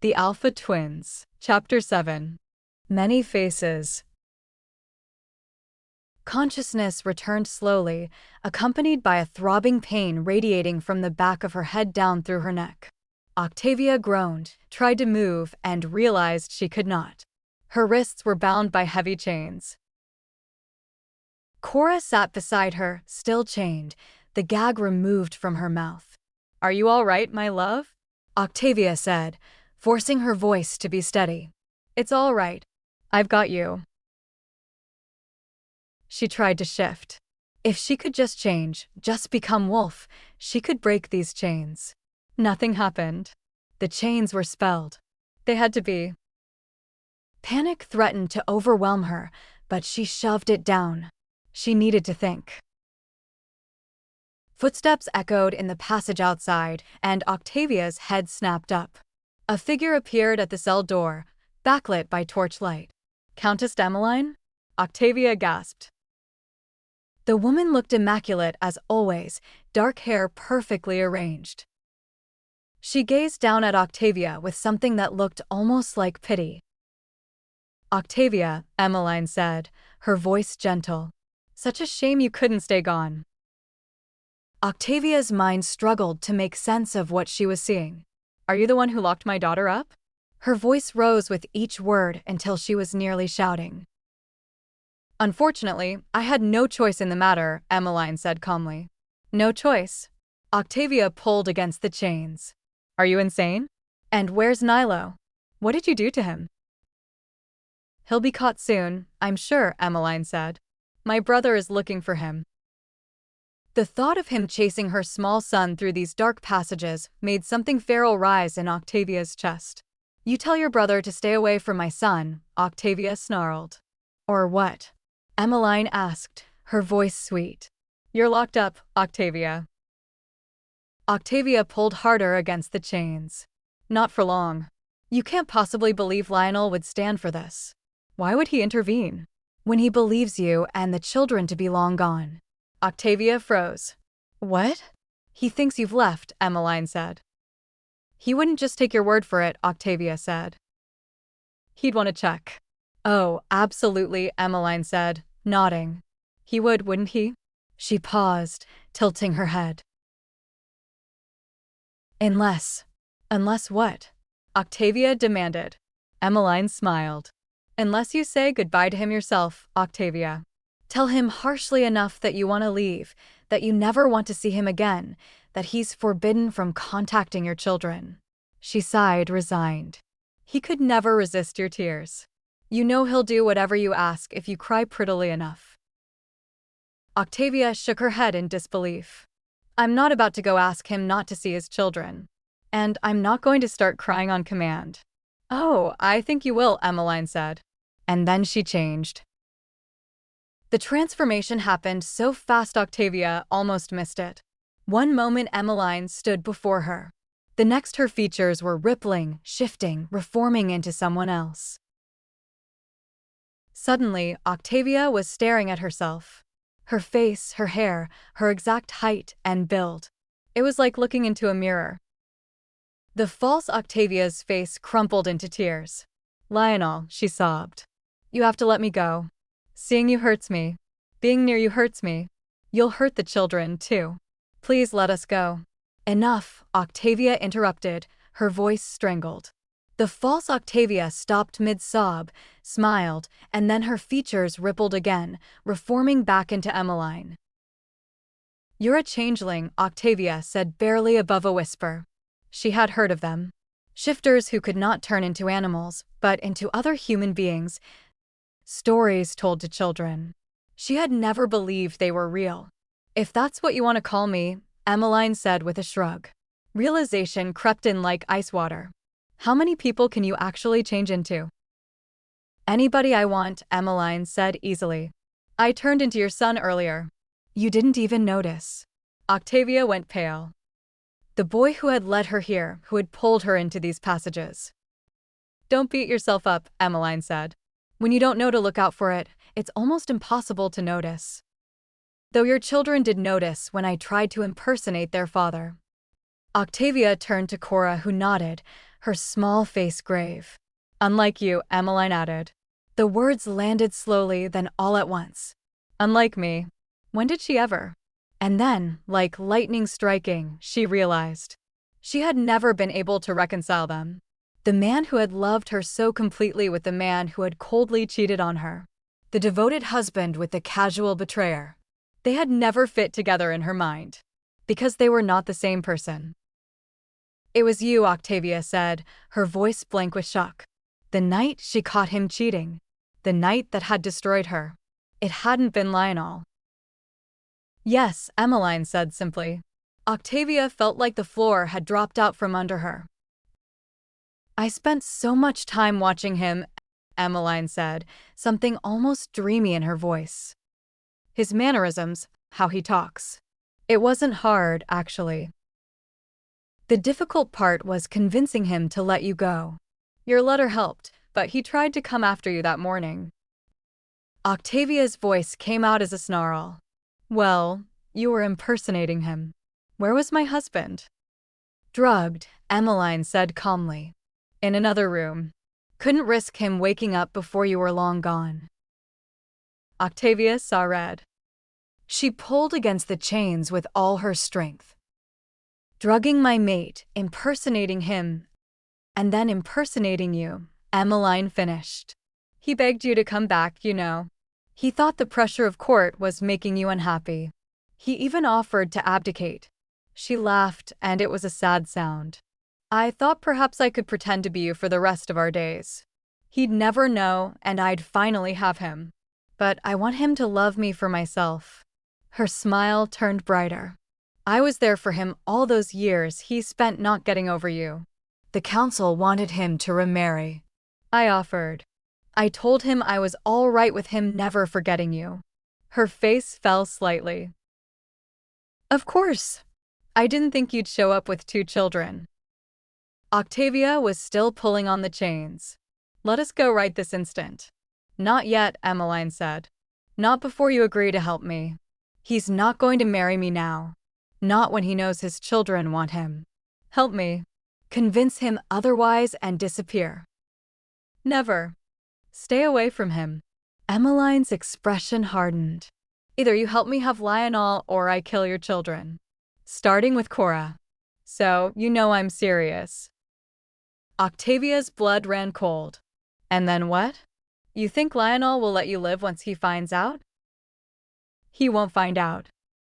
The Alpha Twins. Chapter 7. Many Faces. Consciousness returned slowly, accompanied by a throbbing pain radiating from the back of her head down through her neck. Octavia groaned, tried to move, and realized she could not. Her wrists were bound by heavy chains. Cora sat beside her, still chained, the gag removed from her mouth. "Are you all right, my love?" Octavia said, forcing her voice to be steady. "It's all right. I've got you." She tried to shift. If she could just change, just become Wolf, she could break these chains. Nothing happened. The chains were spelled. They had to be. Panic threatened to overwhelm her, but she shoved it down. She needed to think. Footsteps echoed in the passage outside, and Octavia's head snapped up. A figure appeared at the cell door, backlit by torchlight. "Countess Emiline?" Octavia gasped. The woman looked immaculate as always, dark hair perfectly arranged. She gazed down at Octavia with something that looked almost like pity. "Octavia," Emiline said, her voice gentle. "Such a shame you couldn't stay gone." Octavia's mind struggled to make sense of what she was seeing. "Are you the one who locked my daughter up?" Her voice rose with each word until she was nearly shouting. "Unfortunately, I had no choice in the matter," Emiline said calmly. "No choice?" Octavia pulled against the chains. "Are you insane? And where's Nilo? What did you do to him?" "He'll be caught soon, I'm sure," Emiline said. "My brother is looking for him." The thought of him chasing her small son through these dark passages made something feral rise in Octavia's chest. "You tell your brother to stay away from my son," Octavia snarled. "Or what?" Emiline asked, her voice sweet. "You're locked up, Octavia." Octavia pulled harder against the chains. "Not for long. You can't possibly believe Lionel would stand for this. Why would he intervene? When he believes you and the children to be long gone." Octavia froze. "What?" "He thinks you've left," Emiline said. "He wouldn't just take your word for it," Octavia said. "He'd want to check." "Oh, absolutely," Emiline said, nodding. "He would, wouldn't he?" She paused, tilting her head. Unless what?" Octavia demanded. Emiline smiled. "Unless you say goodbye to him yourself, Octavia. Tell him harshly enough that you want to leave, that you never want to see him again, that he's forbidden from contacting your children." She sighed, resigned. "He could never resist your tears. You know he'll do whatever you ask if you cry prettily enough." Octavia shook her head in disbelief. "I'm not about to go ask him not to see his children. And I'm not going to start crying on command." "Oh, I think you will," Emiline said. And then she changed. The transformation happened so fast Octavia almost missed it. One moment Emiline stood before her. The next her features were rippling, shifting, reforming into someone else. Suddenly, Octavia was staring at herself. Her face, her hair, her exact height and build. It was like looking into a mirror. The false Octavia's face crumpled into tears. "Lionel," she sobbed. "You have to let me go. Seeing you hurts me. Being near you hurts me. You'll hurt the children, too. Please let us go." "Enough," Octavia interrupted, her voice strangled. The false Octavia stopped mid-sob, smiled, and then her features rippled again, reforming back into Emiline. "You're a changeling," Octavia said barely above a whisper. She had heard of them. Shifters who could not turn into animals, but into other human beings. Stories told to children. She had never believed they were real. "If that's what you want to call me," Emiline said with a shrug. Realization crept in like ice water. "How many people can you actually change into?" "Anybody I want," Emiline said easily. "I turned into your son earlier. You didn't even notice." Octavia went pale. The boy who had led her here, who had pulled her into these passages. "Don't beat yourself up," Emiline said. "When you don't know to look out for it, it's almost impossible to notice. Though your children did notice when I tried to impersonate their father." Octavia turned to Cora, who nodded, her small face grave. Unlike you, Emiline added. The words landed slowly, then all at once. Unlike me. When did she ever? And then, like lightning striking, she realized. She had never been able to reconcile them. The man who had loved her so completely with the man who had coldly cheated on her. The devoted husband with the casual betrayer. They had never fit together in her mind. Because they were not the same person. It was you, Octavia said, her voice blank with shock. The night she caught him cheating. The night that had destroyed her. It hadn't been Lionel. Yes, Emiline said simply. Octavia felt like the floor had dropped out from under her. I spent so much time watching him, Emiline said, something almost dreamy in her voice. His mannerisms, how he talks. It wasn't hard, actually. The difficult part was convincing him to let you go. Your letter helped, but he tried to come after you that morning. Octavia's voice came out as a snarl. Well, you were impersonating him. Where was my husband? Drugged, Emiline said calmly. In another room. Couldn't risk him waking up before you were long gone. Octavia saw red. She pulled against the chains with all her strength. Drugging my mate, impersonating him, and then impersonating you, Emiline finished. He begged you to come back, you know. He thought the pressure of court was making you unhappy. He even offered to abdicate. She laughed, and it was a sad sound. I thought perhaps I could pretend to be you for the rest of our days. He'd never know, and I'd finally have him. But I want him to love me for myself. Her smile turned brighter. I was there for him all those years he spent not getting over you. The council wanted him to remarry. I offered. I told him I was all right with him never forgetting you. Her face fell slightly. Of course. I didn't think you'd show up with 2 children. Octavia was still pulling on the chains. Let us go right this instant. Not yet, Emiline said. Not before you agree to help me. He's not going to marry me now. Not when he knows his children want him. Help me. Convince him otherwise and disappear. Never. Stay away from him. Emiline's expression hardened. Either you help me have Lionel or I kill your children. Starting with Cora. So, you know I'm serious. Octavia's blood ran cold. And then what? You think Lionel will let you live once he finds out? He won't find out.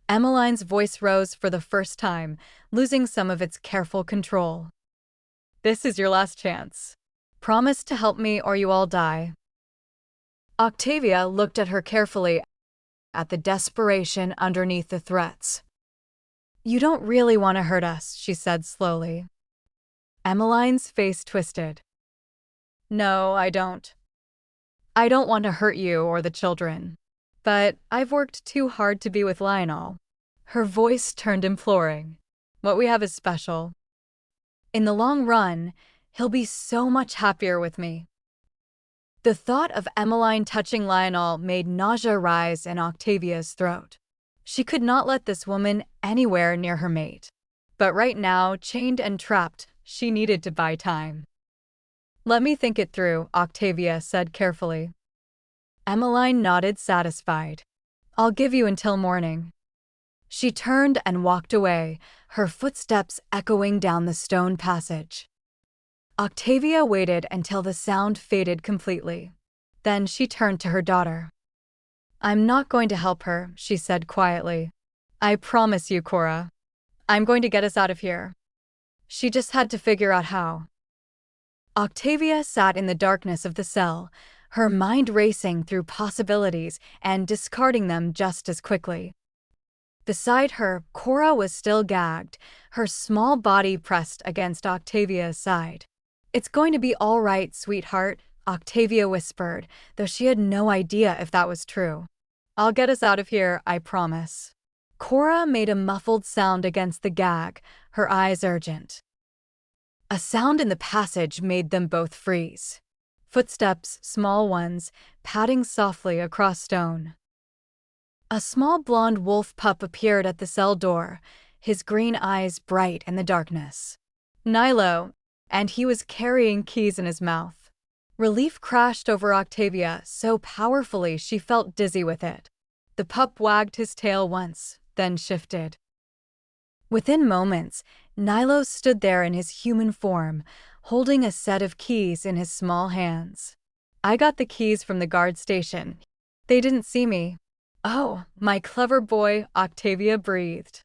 Emiline's voice rose for the first time, losing some of its careful control. This is your last chance. Promise to help me or you all die. Octavia looked at her carefully, at the desperation underneath the threats. You don't really want to hurt us, she said slowly. Emiline's face twisted. No, I don't. I don't want to hurt you or the children. But I've worked too hard to be with Lionel. Her voice turned imploring. What we have is special. In the long run, he'll be so much happier with me. The thought of Emiline touching Lionel made nausea rise in Octavia's throat. She could not let this woman anywhere near her mate. But right now, chained and trapped, she needed to buy time. Let me think it through, Octavia said carefully. Emiline nodded, satisfied. I'll give you until morning. She turned and walked away, her footsteps echoing down the stone passage. Octavia waited until the sound faded completely. Then she turned to her daughter. I'm not going to help her, she said quietly. I promise you, Cora. I'm going to get us out of here. She just had to figure out how. Octavia sat in the darkness of the cell, her mind racing through possibilities and discarding them just as quickly. Beside her, Cora was still gagged, her small body pressed against Octavia's side. It's going to be all right, sweetheart, Octavia whispered, though she had no idea if that was true. I'll get us out of here, I promise. Cora made a muffled sound against the gag, her eyes urgent. A sound in the passage made them both freeze. Footsteps, small ones, padding softly across stone. A small blonde wolf pup appeared at the cell door, his green eyes bright in the darkness. Nilo, and he was carrying keys in his mouth. Relief crashed over Octavia so powerfully she felt dizzy with it. The pup wagged his tail once, then shifted. Within moments, Nilo stood there in his human form, holding a set of keys in his small hands. I got the keys from the guard station. They didn't see me. Oh, my clever boy, Octavia breathed.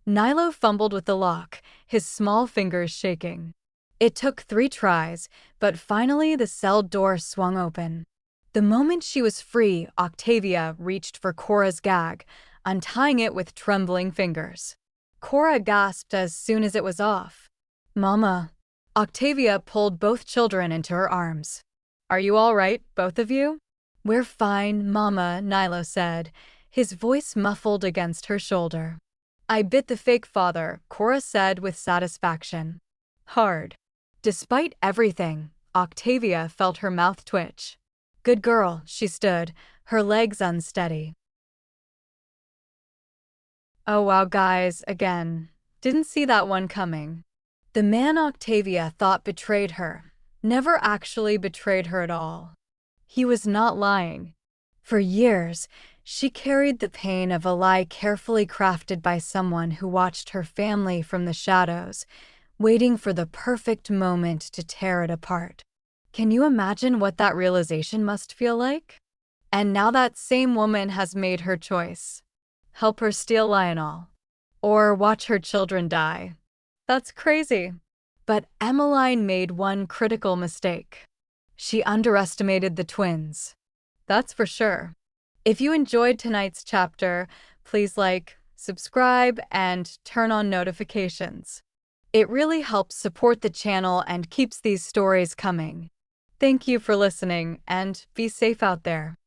Nilo fumbled with the lock, his small fingers shaking. It took 3 tries, but finally the cell door swung open. The moment she was free, Octavia reached for Cora's gag, untying it with trembling fingers. Cora gasped as soon as it was off. "Mama." Octavia pulled both children into her arms. "Are you all right, both of you?" "We're fine, Mama," Nilo said, his voice muffled against her shoulder. "I bit the fake father," Cora said with satisfaction. Hard. Despite everything, Octavia felt her mouth twitch. "Good girl," she stood, her legs unsteady. Oh wow, guys, again. Didn't see that one coming. The man Octavia thought betrayed her never actually betrayed her at all. He was not lying. For years, she carried the pain of a lie carefully crafted by someone who watched her family from the shadows, waiting for the perfect moment to tear it apart. Can you imagine what that realization must feel like? And now that same woman has made her choice. Help her steal Lionel. Or watch her children die. That's crazy. But Emiline made one critical mistake. She underestimated the twins. That's for sure. If you enjoyed tonight's chapter, please like, subscribe, and turn on notifications. It really helps support the channel and keeps these stories coming. Thank you for listening, and be safe out there.